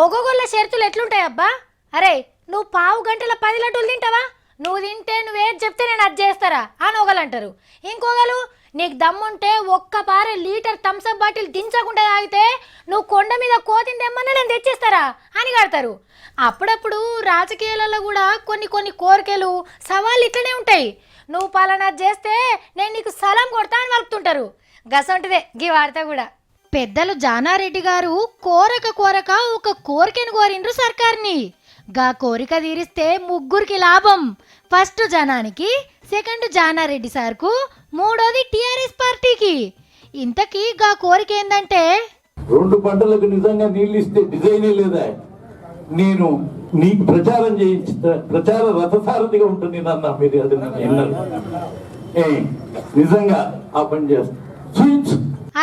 ఒగోగొల్ల షరతులు ఎట్లుంటాయి అబ్బా? అరే నువ్వు పావు గంటల 10 లడ్డూలు తింటావా? నువ్వు తింటే నువ్వేది చెప్తే నేను అది చేస్తారా అని ఒకలంటారు. ఇంకొకరు నీకు దమ్ముంటే ఒక్క పారే లీటర్ థమ్స్అప్ బాటిల్ దించకుండా తాగితే నువ్వు కొండ మీద కోతిని తెమ్మన్నా నేను తెచ్చిస్తారా అని కడతారు. అప్పుడప్పుడు రాజకీయాలలో కూడా కొన్ని కోరికలు సవాళ్ళు ఇట్లనే ఉంటాయి. నువ్వు పాలన చేస్తే నేను నీకు సలాం కొడతా అని వలుపుతుంటారు. గసంటిదే గీ వార్త కూడా. పెద్దలు జానారెడ్డి గారు కోరక ఒక కోరికను కోరిండ్రు సర్కార్ని. గా కోరిక తీరిస్తే ముగ్గురికి లాభం. ఫస్ట్ జనానికి, సెకండ్ జానారెడ్డి సార్కు, మూడోది టిఆర్ఎస్ పార్టీకి. ఇంతకీ గా కోరిక ఏందంటే 2 పంటలకు నిజంగా నీళ్ళు ఇస్తే డిజైనే లేదా, నేను నీకు ప్రచారం చేయించిన ప్రచార రథసారథిగా ఉంటుంది అన్న మీరు అది విన్నారు. నిజంగా ఆ పని చేస్తా.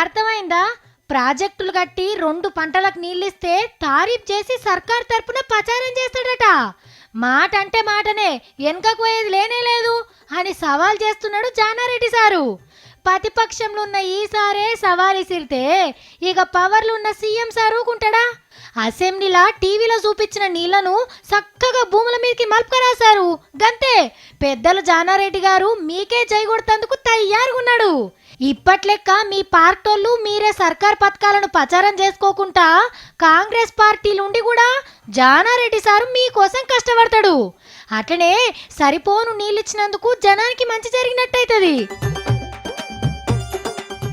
అర్థమైందా? ప్రాజెక్టులు కట్టి 2 పంటలకు నీళ్ళిస్తే తారీఫ్ చేసి సర్కార్ తరపున ప్రచారం చేస్తాడట. మాట అంటే మాటనే, వెనకకు పోయేది లేనే లేదు అని సవాల్ చేస్తున్నాడు జానారెడ్డి సారు. ప్రతిపక్షంలో ఉన్న ఈసారే సవాల్ ఇసిరితే ఇక పవర్లు ఉన్న సీఎం సార్ ఊకుంటాడా? అసెంబ్లీలా టీవీలో చూపించిన నీళ్లను చక్కగా భూముల మీదకి మలుపుకరాశారు. గంతే, పెద్దలు జానారెడ్డి గారు మీకే జై కొడతందుకు తయారుగున్నాడు. ఇప్పట్లెక్క మీ పార్టోళ్ళు మీరే సర్కార్ పథకాలను ప్రచారం చేసుకోకుండా కాంగ్రెస్ పార్టీలుండి కూడా జానారెడ్డి సారు మీకోసం కష్టపడతాడు. అట్లనే సరిపోను నీళ్ళిచ్చినందుకు జనానికి మంచి జరిగినట్టయితది.